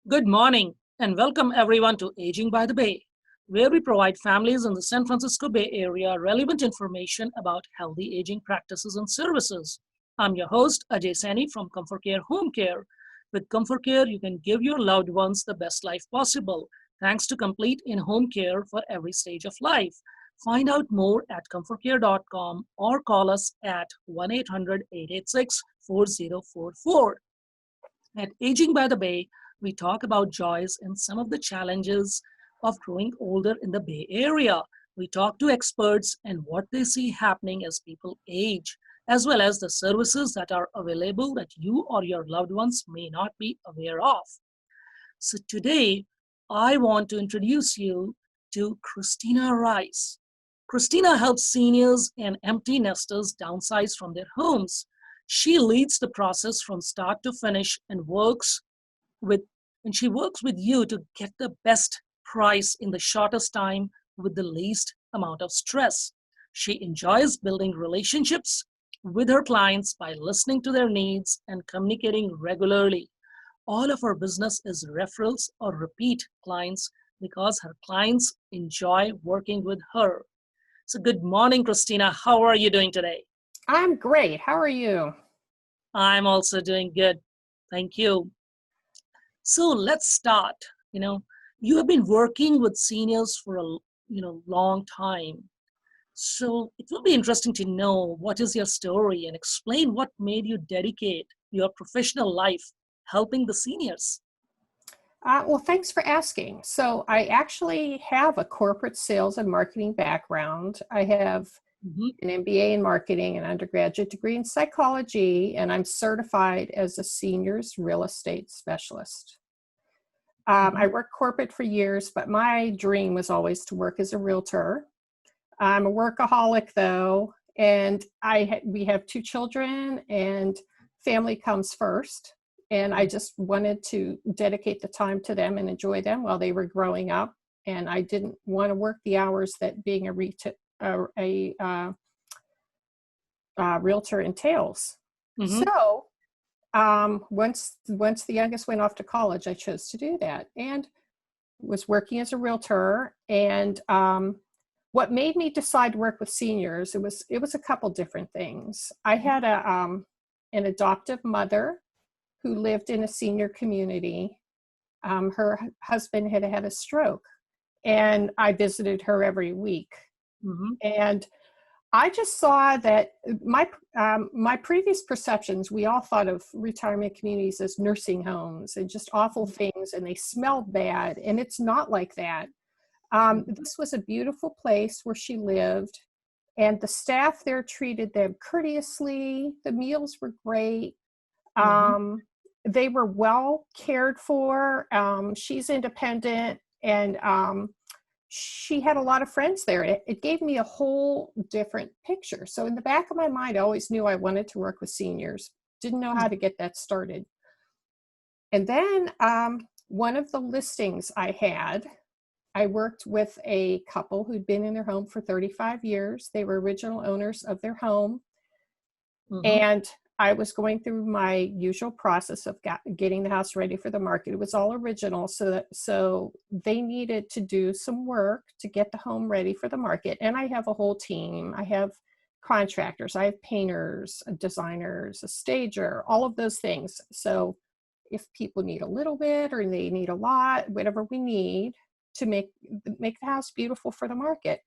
Good morning and welcome everyone to Aging by the Bay, where we provide families in the San Francisco Bay Area relevant information about healthy aging practices and services. I'm your host, Ajay Sani from ComForCare Home Care. With ComForCare, you can give your loved ones the best life possible, thanks to complete in-home care for every stage of life. Find out more at comfortcare.com or call us at 1-800-886-4044. At Aging by the Bay, we talk about joys and some of the challenges of growing older in the Bay Area. We talk to experts and what they see happening as people age, as well as the services that are available that you or your loved ones may not be aware of. So today, I want to introduce you to Christina Rice. Christina helps seniors and empty nesters downsize from their homes. She leads the process from start to finish with and she works with you to get the best price in the shortest time with the least amount of stress. She enjoys building relationships with her clients by listening to their needs and communicating regularly. All of her business is referrals or repeat clients because her clients enjoy working with her. So good morning, Christina. How are you doing today? I'm great. How are you? I'm also doing good. Thank you. So let's start. You have been working with seniors for a long time. So it will be interesting to know what is your story and explain what made you dedicate your professional life helping the seniors. Well, thanks for asking. So I actually have a corporate sales and marketing background. I have Mhm. an MBA in marketing, an undergraduate degree in psychology, and I'm certified as a seniors real estate specialist. I worked corporate for years, but my dream was always to work as a realtor. I'm a workaholic though, and we have two children and family comes first. And I just wanted to dedicate the time to them and enjoy them while they were growing up. And I didn't want to work the hours that being a realtor entails. Mhm. So once the youngest went off to college, I chose to do that and was working as a realtor. And what made me decide to work with seniors, it was a couple different things. I had an adoptive mother who lived in a senior community. Her husband had had a stroke, and I visited her every week. Mhm. And I just saw that my previous perceptions, we all thought of retirement communities as nursing homes and just awful things, and they smelled bad. And it's not like that. This was a beautiful place where she lived, and the staff there treated them courteously. The meals were great. Mhm. They were well cared for. She's independent, and she had a lot of friends there. It gave me a whole different picture. So in the back of my mind, I always knew I wanted to work with seniors. Didn't know how to get that started. And then one of the listings I worked with a couple who'd been in their home for 35 years. They were original owners of their home. Mhm. And I was going through my usual process of getting the house ready for the market. It was all original, so they needed to do some work to get the home ready for the market. And I have a whole team. I have contractors, I have painters, designers, a stager, all of those things. So if people need a little bit or they need a lot, whatever we need to make the house beautiful for the market.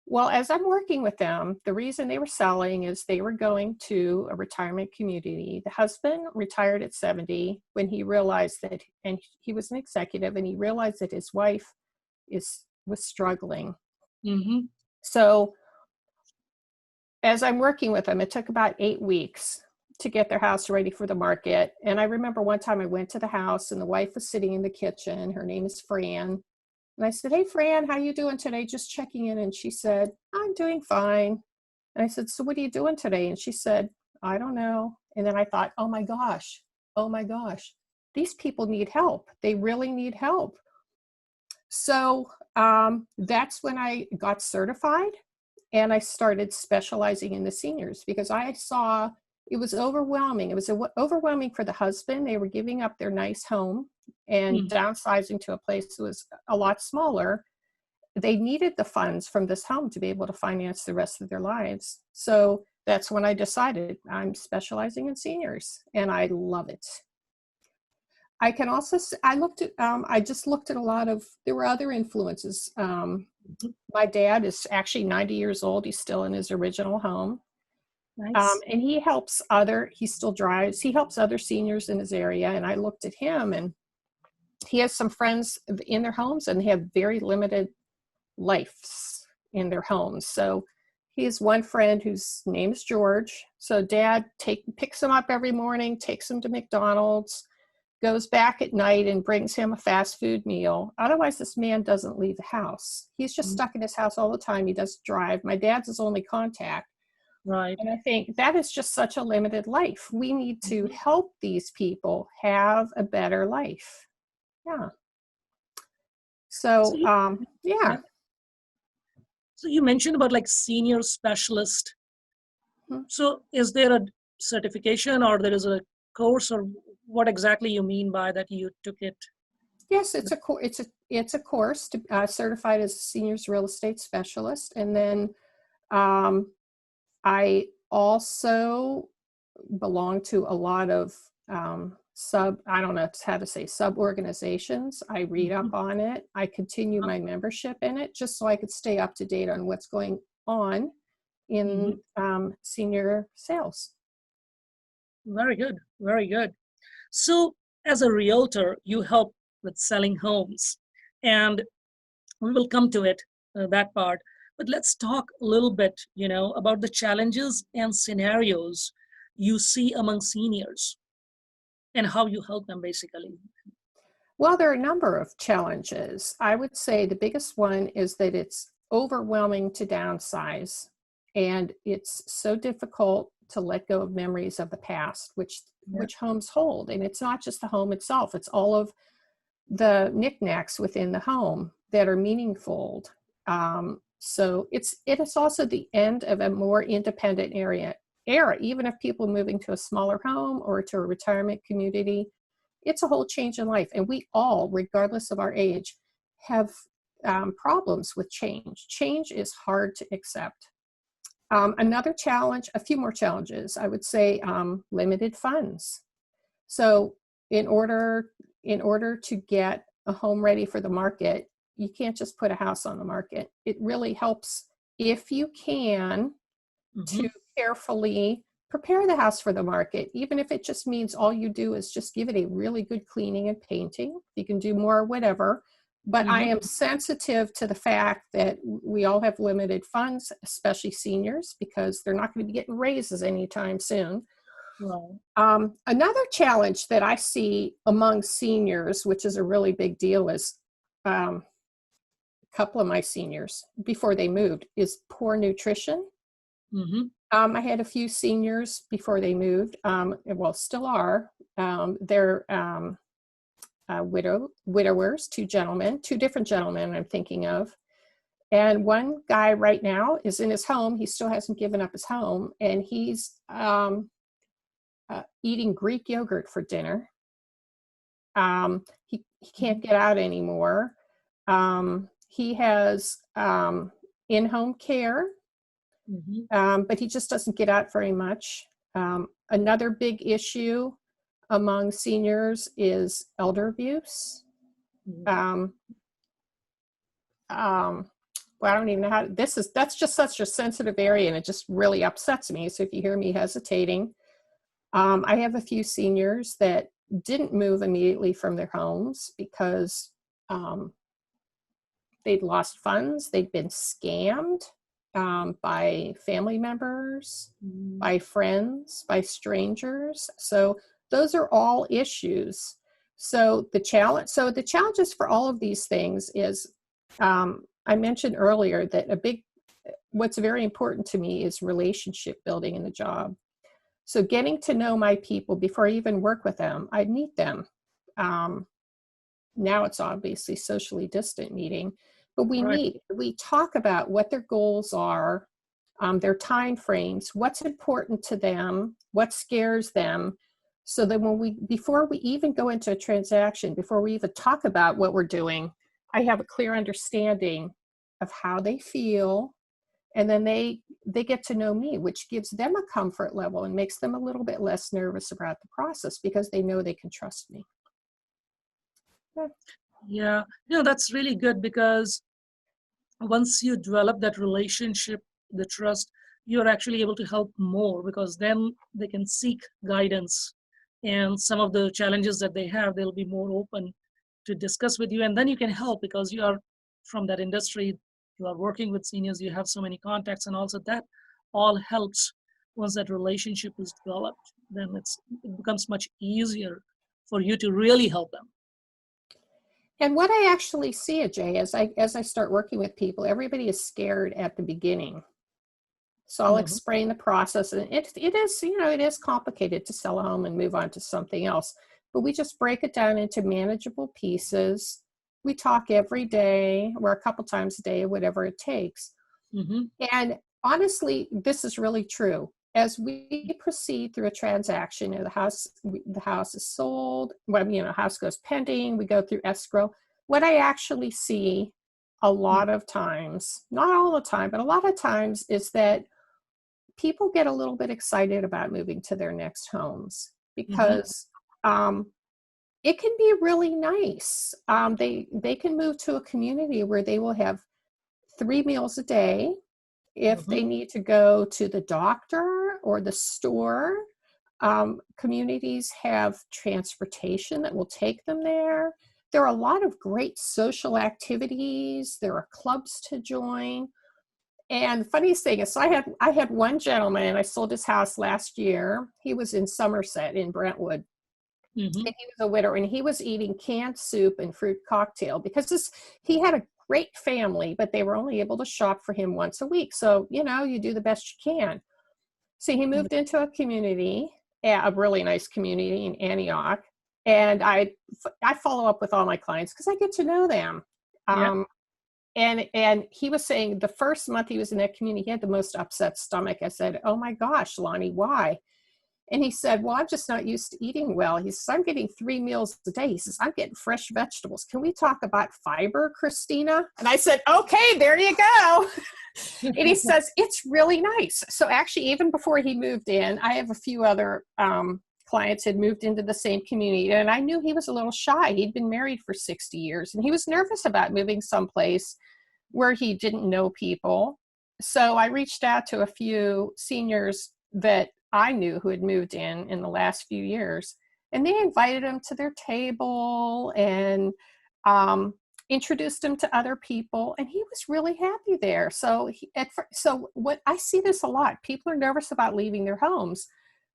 Well, as I'm working with them, the reason they were selling is they were going to a retirement community. The husband retired at 70 when he realized that, and he was an executive, and he realized that his wife was struggling. Mhm. So as I'm working with them, it took about 8 weeks to get their house ready for the market. And I remember one time I went to the house and the wife was sitting in the kitchen. Her name is Fran. And I said, "Hey, Fran, how you doing today? Just checking in." And she said, "I'm doing fine." And I said, "So what are you doing today?" And she said, "I don't know." And then I thought, oh my gosh, these people need help. They really need help. So that's when I got certified and I started specializing in the seniors because I saw it was overwhelming. It was overwhelming for the husband. They were giving up their nice home and Mm. downsizing to a place that was a lot smaller. They needed the funds from this home to be able to finance the rest of their lives. So that's when I decided I'm specializing in seniors, and I love it. I can also, I just looked at a lot of, there were other influences. Mhm. My dad is actually 90 years old. He's still in his original home. Nice. And he still drives, he helps other seniors in his area. And I looked at him, and he has some friends in their homes, and they have very limited lives in their homes. So he has one friend whose name is George. So dad picks him up every morning, takes him to McDonald's, goes back at night and brings him a fast food meal. Otherwise, this man doesn't leave the house. He's just Mm. stuck in his house all the time. He doesn't drive. My dad's his only contact. Right. And I think that is just such a limited life. We need to Mhm. help these people have a better life. Yeah. So So, you, yeah. yeah. So you mentioned about like senior specialist. Mhm. So is there a certification or there is a course or what exactly you mean by that you took it? Yes, it's a course to certified as a seniors real estate specialist, and then um, I also belong to a lot of I don't know how to say, sub organizations. I read up Mhm. on it. I continue my membership in it just so I could stay up to date on what's going on Mhm. in senior sales. Very good. Very good. So as a realtor, you help with selling homes, and we will come to it, that part. But let's talk a little bit, about the challenges and scenarios you see among seniors and how you help them basically. Well, there are a number of challenges. I would say the biggest one is that it's overwhelming to downsize, and it's so difficult to let go of memories of the past, Yeah. which homes hold. And it's not just the home itself, it's all of the knickknacks within the home that are meaningful. So it is also the end of a more independent era. Even if people moving to a smaller home or to a retirement community, it's a whole change in life. And we all, regardless of our age, have problems with change. Change is hard to accept. Another challenge, a few more challenges, I would say limited funds. So in order to get a home ready for the market, you can't just put a house on the market. It really helps if you can Hmm. to carefully prepare the house for the market, even if it just means all you do is just give it a really good cleaning and painting. You can do more, whatever. But I Hmm. am sensitive to the fact that we all have limited funds, especially seniors, because they're not going to be getting raises anytime soon. Right. Another challenge that I see among seniors, which is a really big deal, is a couple of my seniors before they moved, is poor nutrition. Hmm. I had a few seniors before they moved, well, still are. They're widowers, two different gentlemen I'm thinking of. And one guy right now is in his home. He still hasn't given up his home, and he's eating Greek yogurt for dinner. He can't get out anymore. He has in-home care, Hmm. but he just doesn't get out very much. Another big issue among seniors is elder abuse. Um, um, well, I don't even know how that's just such a sensitive area, and it just really upsets me. So if you hear me hesitating, I have a few seniors that didn't move immediately from their homes because um, they'd lost funds, they'd been scammed by family members, Hmm. by friends, by strangers. So those are all issues. So the challenges for all of these things is I mentioned earlier that what's very important to me is relationship building in the job. So getting to know my people before I even work with them, I meet them. Um, Now it's obviously socially distant meeting, but Right. we talk about what their goals are, their time frames, what's important to them, what scares them, So then before we even go into a transaction, before we even talk about what we're doing, I have a clear understanding of how they feel. And then they get to know me, which gives them a comfort level and makes them a little bit less nervous about the process because they know they can trust me. Yeah. Yeah, that's really good, because once you develop that relationship, the trust, you're actually able to help more, because then they can seek guidance, and some of the challenges that they have, they'll be more open to discuss with you, and then you can help because you are from that industry, you are working with seniors, you have so many contacts, and also that all helps. Once that relationship is developed, then it becomes much easier for you to really help them. And what I actually see, Ajay, as I start working with people, everybody is scared at the beginning. So I'll Mhm. explain the process, and it is, it is complicated to sell a home and move on to something else. But we just break it down into manageable pieces. We talk every day or a couple times a day, whatever it takes. Mhm. And honestly, this is really true. As we proceed through a transaction, the house is sold, house goes pending, we go through escrow. What I actually see a lot of times, not all the time, but a lot of times, is that people get a little bit excited about moving to their next homes Mhm. because it can be really nice. They can move to a community where they will have 3 meals a day. If they Mhm. need to go to the doctor or the store, communities have transportation that will take them there. There are a lot of great social activities. There are clubs to join. And the funniest thing is, so I had one gentleman, I sold his house last year. He was in Somerset in Brentwood. Mhm. And he was a widower, and he was eating canned soup and fruit cocktail because he had a great family, but they were only able to shop for him once a week. So, you do the best you can. So he moved into a community, a really nice community in Antioch. And I follow up with all my clients because I get to know them. Yeah. And he was saying the first month he was in that community, he had the most upset stomach. I said, "Oh my gosh, Lonnie, why?" And he said, "Well, I'm just not used to eating well." He says, "I'm getting 3 meals a day." He says, "I'm getting fresh vegetables. Can we talk about fiber, Christina?" And I said, "Okay, there you go." And he says, "It's really nice." So actually, even before he moved in, I have a few other clients had moved into the same community. And I knew he was a little shy. He'd been married for 60 years and he was nervous about moving someplace where he didn't know people. So I reached out to a few seniors that I knew who had moved in the last few years, and they invited him to their table and um, introduced him to other people, and he was really happy there. So what I see this a lot. People are nervous about leaving their homes,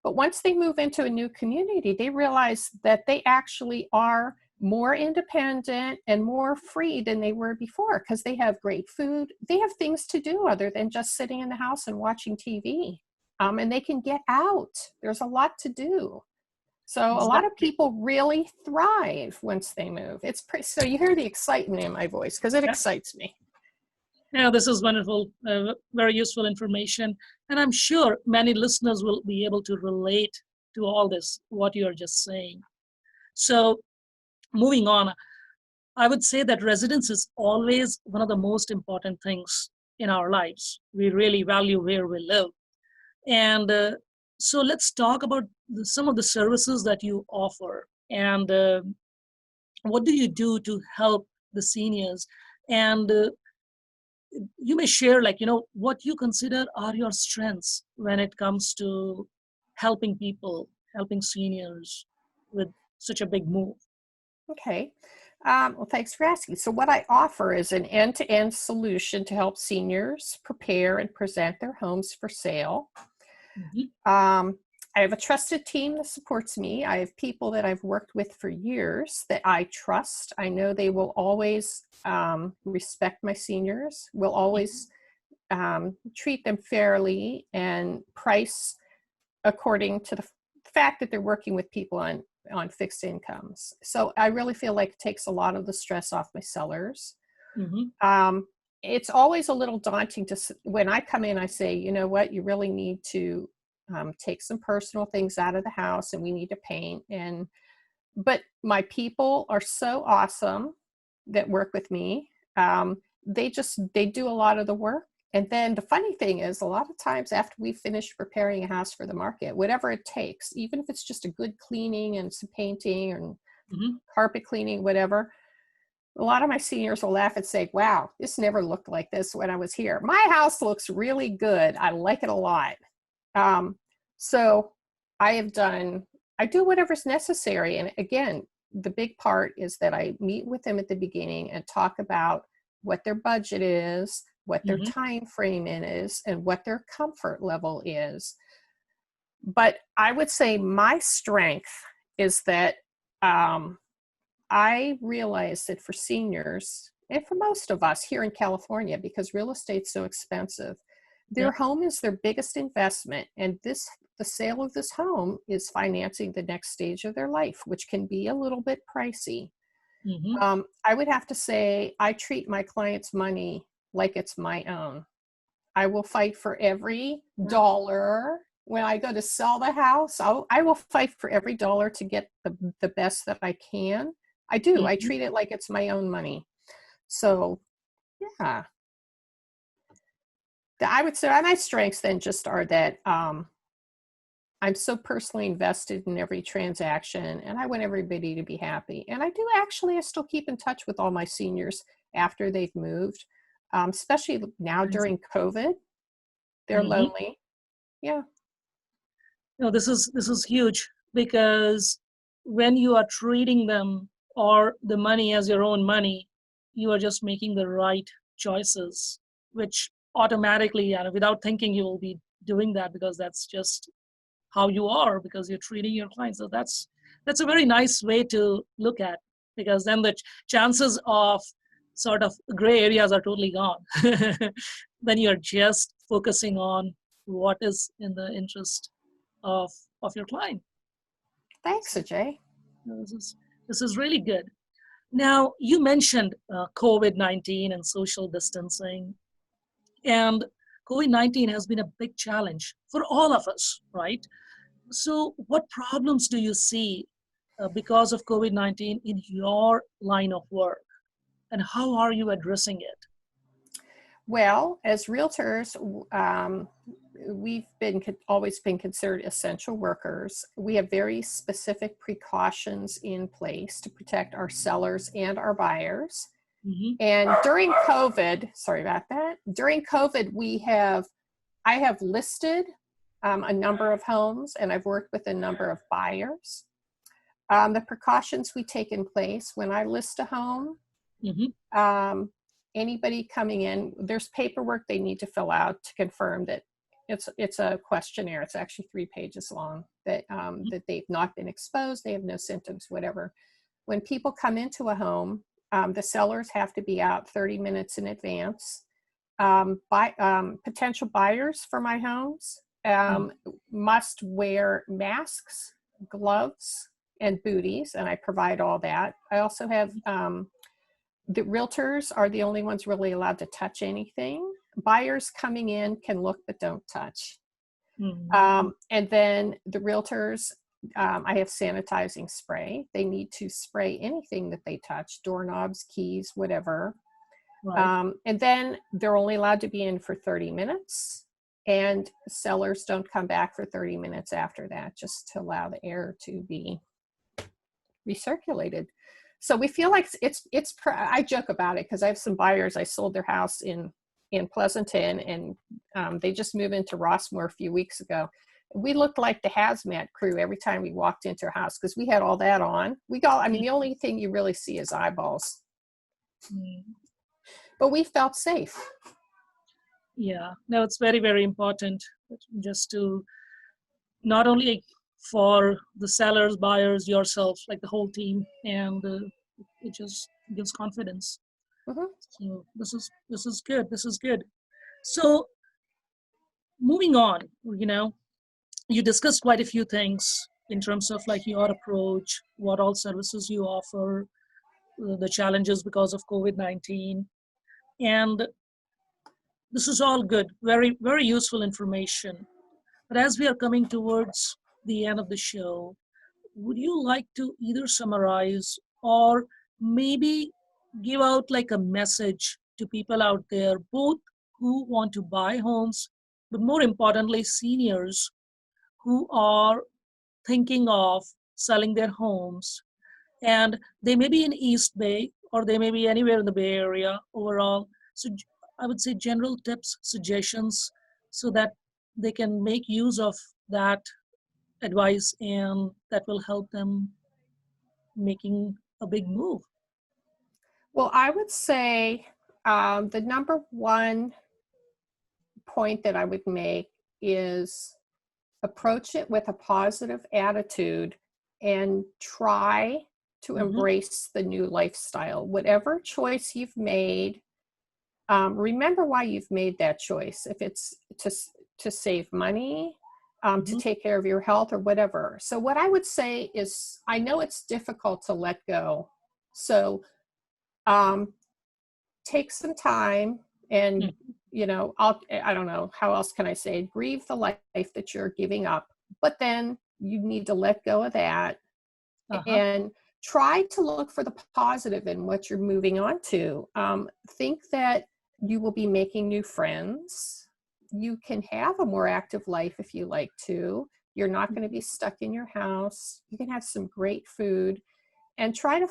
but once they move into a new community, they realize that they actually are more independent and more free than they were before because they have great food. They have things to do other than just sitting in the house and watching TV. And they can get out. There's a lot to do. So a lot of Exactly. people really thrive once they move. So you hear the excitement in my voice because it Yeah. excites me. Yeah, this is wonderful, very useful information. And I'm sure many listeners will be able to relate to all this, what you're just saying. So, moving on, I would say that residence is always one of the most important things in our lives. We really value where we live. And so, let's talk about some of the services that you offer. And what do you do to help the seniors? And you may share, like, what you consider are your strengths when it comes to helping people, helping seniors with such a big move. Okay. Well, thanks for asking. So what I offer is an end-to-end solution to help seniors prepare and present their homes for sale. Mhm. Um, I have a trusted team that supports me. I have people that I've worked with for years that I trust. I know they will always respect my seniors, will always treat them fairly and price according to the fact that they're working with people on fixed incomes. So I really feel like it takes a lot of the stress off my sellers. Mhm. Um, it's always a little daunting when I come in, I say, you know what, you really need to take some personal things out of the house, and we need to paint. But my people are so awesome that work with me. They do a lot of the work. And then the funny thing is, a lot of times after we finish preparing a house for the market, whatever it takes, even if it's just a good cleaning and some painting and carpet cleaning, whatever, a lot of my seniors will laugh and say, wow, this never looked like this when I was here. My house looks really good. I like it a lot. So I do whatever's necessary. And again, the big part is that I meet with them at the beginning and talk about what their budget is, what their time frame is, and what their comfort level is. But I would say my strength is that I realize that for seniors, and for most of us here in California, because real estate's so expensive, their home is their biggest investment, and the sale of this home is financing the next stage of their life, which can be a little bit pricey. I would have to say I treat my clients' money like it's my own. I will fight for every dollar. When I go to sell the house, I will fight for every dollar to get the best that I can. I do. I treat it like it's my own money. So, yeah. I would say my strengths then just are that I'm so personally invested in every transaction, and I want everybody to be happy. And I still keep in touch with all my seniors after they've moved, especially now during COVID. They're lonely. Yeah. No, this is huge, because when you are treating them or the money as your own money, you are just making the right choices, which automatically, and without thinking, you will be doing that because that's just how you are, because you're treating your clients. So that's a very nice way to look at, because then the chances of sort of gray areas are totally gone. Then you're just focusing on what is in the interest of your client. Thanks, Ajay. This is really good. Now, you mentioned COVID-19 and social distancing, and COVID-19 has been a big challenge for all of us, right? So what problems do you see because of COVID-19 in your line of work, and how are you addressing it? Well, as realtors, we've always been considered essential workers. We have very specific precautions in place to protect our sellers and our buyers. And during COVID, sorry about that. During COVID, I have listed a number of homes, and I've worked with a number of buyers. The precautions we take in place when I list a home, anybody coming in, there's paperwork they need to fill out to confirm that it's a questionnaire. It's actually 3 pages long, that that they've not been exposed, they have no symptoms, whatever. When people come into a home, the sellers have to be out 30 minutes in advance. Potential buyers for my homes must wear masks, gloves, and booties, and I provide all that. I also have the realtors are the only ones really allowed to touch anything. Buyers coming in can look but don't touch. And then the realtors, I have sanitizing spray. They need to spray anything that they touch, doorknobs, keys, whatever. Right. And then they're only allowed to be in for 30 minutes. And sellers don't come back for 30 minutes after that, just to allow the air to be recirculated. So we feel like I joke about it because I have some buyers. I sold their house in Pleasanton, and they just moved into Rossmore a few weeks ago. We looked like the hazmat crew every time we walked into a house because we had all that on. The only thing you really see is eyeballs. But we felt safe. Yeah, no, it's very, very important just to not only for the sellers, buyers, yourself, like the whole team, and it just gives confidence. So this is good. This is good. So moving on, you discussed quite a few things in terms of like your approach, what all services you offer, the challenges because of COVID-19, and this is all good, very, very useful information. But as we are coming towards the end of the show, would you like to either summarize or maybe give out like a message to people out there, both who want to buy homes, but more importantly, seniors who are thinking of selling their homes, and they may be in East Bay or they may be anywhere in the Bay Area overall. So I would say general tips, suggestions, so that they can make use of that advice and that will help them making a big move. Well, I would say the number one point that I would make is approach it with a positive attitude and try to Mm-hmm. embrace the new lifestyle. Whatever choice you've made, remember why you've made that choice. If it's to save money, to Mm-hmm. take care of your health or whatever. So what I would say is, I know it's difficult to let go. So um, take some time and, I don't know, how else can I say, grieve the life that you're giving up, but then you need to let go of that Uh-huh. and try to look for the positive in what you're moving on to. Think that you will be making new friends. You can have a more active life if you like to. You're not going to be stuck in your house. You can have some great food and try to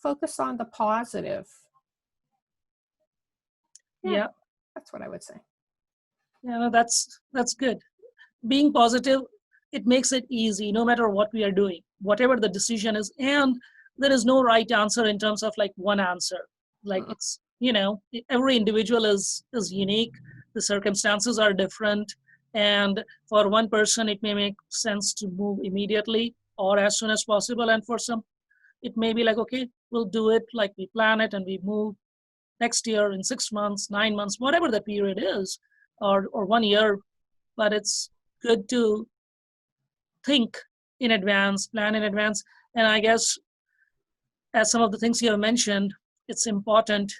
focus on the positive. Yeah, Yeah. that's what I would say. Yeah, no, that's good. Being positive, it makes it easy no matter what we are doing, whatever the decision is. And there is no right answer in terms of like one answer. Like Mm-mm. it's, every individual is unique. The circumstances are different. And for one person, it may make sense to move immediately or as soon as possible. And for some, it may be like, okay, we'll do it like we plan it and we move next year in 6 months, 9 months, whatever the period is, or 1 year. But it's good to think in advance, plan in advance. And I guess, as some of the things you have mentioned, it's important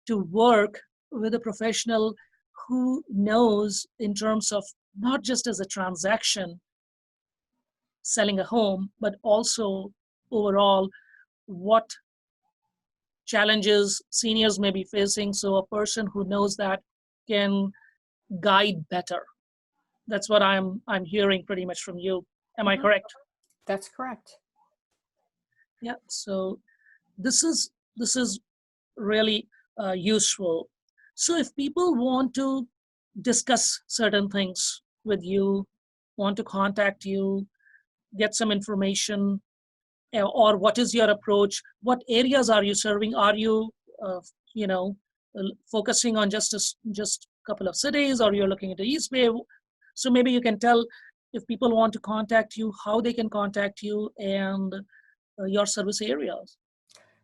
to work with a professional who knows in terms of not just as a transaction, selling a home, but also overall what challenges seniors may be facing. So a person who knows that can guide better. That's what I'm hearing pretty much from you. Am I Mhm. correct? That's correct. Yeah. So this is really useful. So if people want to discuss certain things with you, want to contact you, get some information, or what is your approach? What areas are you serving? Are you, uh, you know, focusing on just a couple of cities, or you're looking at the East Bay? So maybe you can tell if people want to contact you, how they can contact you, and your service areas.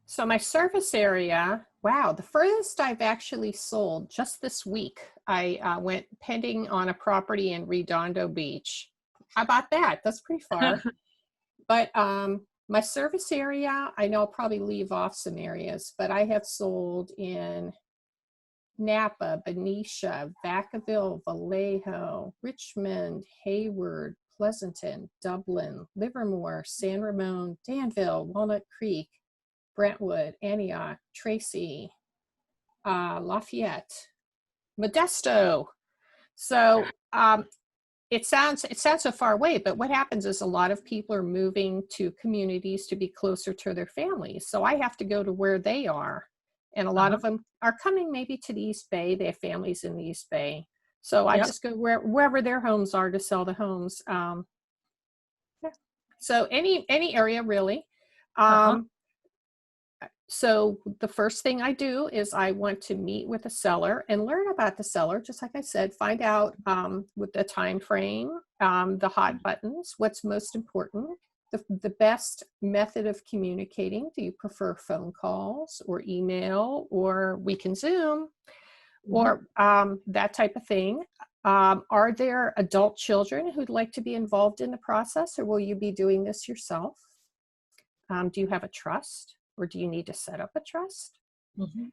So my service area, wow, the furthest I've actually sold just this week, I went pending on a property in Redondo Beach. How about that? That's pretty far. But my service area, I know I'll probably leave off some areas, but I have sold in Napa, Benicia, Vacaville, Vallejo, Richmond, Hayward, Pleasanton, Dublin, Livermore, San Ramon, Danville, Walnut Creek, Brentwood, Antioch, Tracy, Lafayette, Modesto. So it sounds so far away, but what happens is a lot of people are moving to communities to be closer to their families. So I have to go to where they are. And a lot Uh-huh. of them are coming maybe to the East Bay. They have families in the East Bay. So I Yeah. just go wherever their homes are to sell the homes. Yeah. So any area really. Uh-huh. Um, so the first thing I do is I want to meet with the seller and learn about the seller. Just like I said, find out with the time frame, the hot buttons, what's most important, the best method of communicating. Do you prefer phone calls or email, or we can Zoom, Mhm. or that type of thing? Are there adult children who'd like to be involved in the process, or will you be doing this yourself? Do you have a trust, or do you need to set up a trust? Mhm.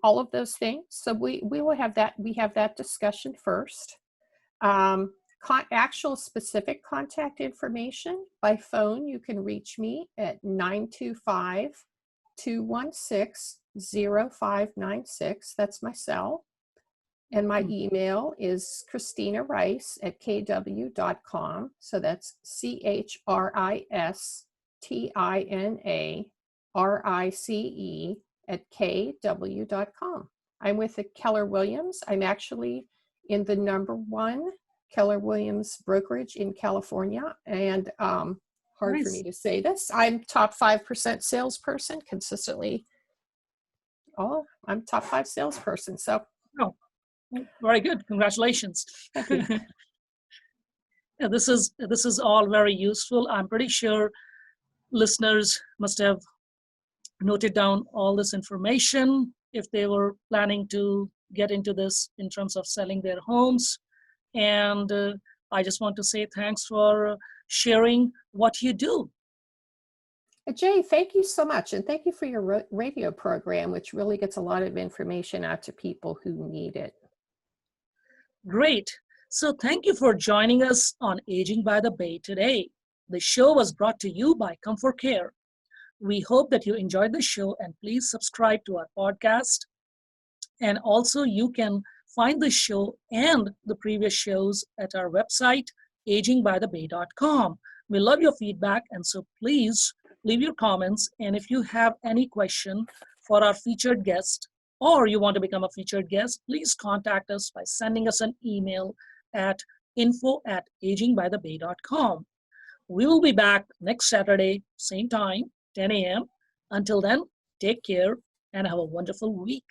All of those things. So we will have that. We have that discussion first. Um, actual specific contact information, by phone, you can reach me at 925-216-0596. That's my cell. And my email is Christina Rice at kw.com. So that's CHRISTINA RICE at kw.com. I'm with the Keller Williams. I'm actually in the #1 Keller Williams brokerage in California. And hard Nice. for me to say this. I'm top 5% salesperson consistently. Oh, I'm top 5 salesperson. So Oh, very good. Congratulations. Yeah, this is all very useful. I'm pretty sure listeners must have noted down all this information if they were planning to get into this in terms of selling their homes. And I just want to say thanks for sharing what you do. Jay, thank you so much. And thank you for your radio program, which really gets a lot of information out to people who need it. Great. So thank you for joining us on Aging by the Bay today. The show was brought to you by ComForCare. We hope that you enjoyed the show, and please subscribe to our podcast. And also you can find the show and the previous shows at our website, agingbythebay.com. We love your feedback, and so please leave your comments. And if you have any question for our featured guest, or you want to become a featured guest, please contact us by sending us an email at info@agingbythebay.com. We will be back next Saturday, same time, 10 a.m. Until then, take care and have a wonderful week.